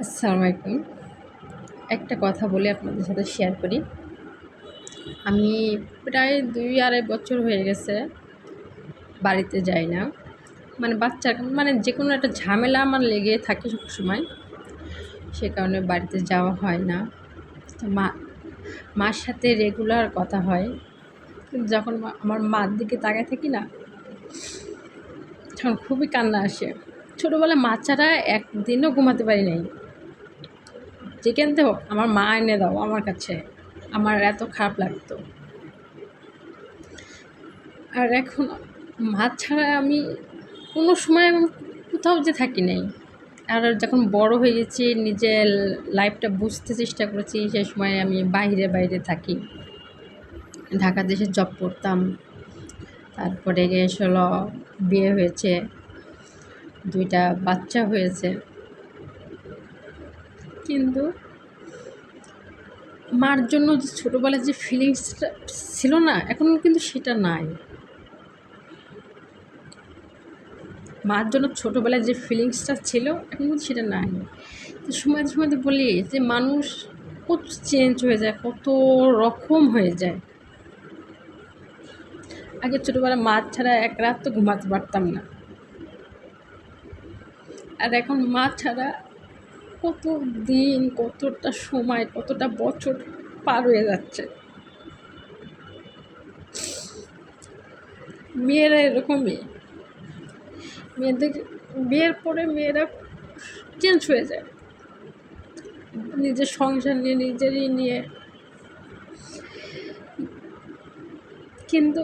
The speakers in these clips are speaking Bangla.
আসসালামু আলাইকুম। একটা কথা বলে আপনাদের সাথে শেয়ার করি। আমি প্রায় ২-২.৫ বছর হয়ে গেছে বাড়িতে যাই না। বাচ্চার যেকোনো একটা ঝামেলা আমার লেগে থাকে সবসময়। সে কারণে বাড়িতে যাওয়া হয় না। তো মার সাথে রেগুলার কথা হয়। কিন্তু যখন আমার মার দিকে তাকায় থাকি না, তখন খুবই কান্না আসে। ছোটোবেলায় মা ছাড়া একদিনও ঘুমাতে পারি নাই। যেখান হোক আমার মা এনে দাও আমার কাছে, আমার এত খারাপ লাগতো। আর এখন মা ছাড়া আমি কোনো সময় কোথাও যে থাকি নাই। আর যখন বড় হয়ে গেছি, নিজের লাইফটা বুঝতে চেষ্টা করেছি, সেই সময় আমি বাইরে বাইরে থাকি। ঢাকা দেশে জব করতাম, তারপরে হলো বিয়ে হয়েছে, 2টা বাচ্চা হয়েছে। কিন্তু মার জন্য যে ছোটোবেলায় যে ফিলিংসটা ছিল না, এখন কিন্তু সেটা নাই। মার জন্য ছোটোবেলায় যে ফিলিংসটা ছিল, এখন কিন্তু সেটা নাই। তো সময় সময় বলি যে মানুষ কত চেঞ্জ হয়ে যায়, কত রকম হয়ে যায়। আগে ছোটোবেলায় মা ছাড়া এক রাত তো ঘুমাতে পারতাম না, আর এখন মা ছাড়া কত দিন, কতটা সময়, কতটা বছর পার হয়ে যাচ্ছে। মেয়েরা এরকমই, মেয়েদের বিয়ের পরে মেয়েরা চেঞ্জ হয়ে যায়, নিজের সংসার নিয়ে, নিজেরই নিয়ে। কিন্তু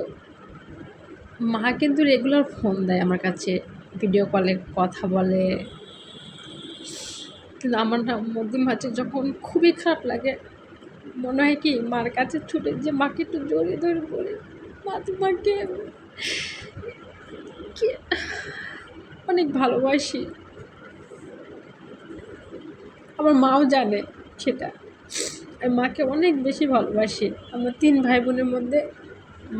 মা কিন্তু রেগুলার ফোন দেয় আমার কাছে, ভিডিও কলে কথা বলে। কিন্তু আমার না মধ্যে মাঝে যখন খুবই খারাপ লাগে, মনে হয় কি মার কাছে ছুটে যে মাকে একটু জড়িয়ে ধরে বলি, মা তোমাকে অনেক ভালোবাসি। আমার মাও জানে সেটা, আমি মাকে অনেক বেশি ভালোবাসি। আমার 3 ভাই বোনের মধ্যে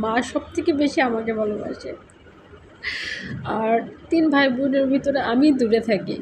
মা সবথেকে বেশি আমাকে ভালোবাসে। আর 3 ভাই বোনের ভিতরে আমি দূরে থাকি।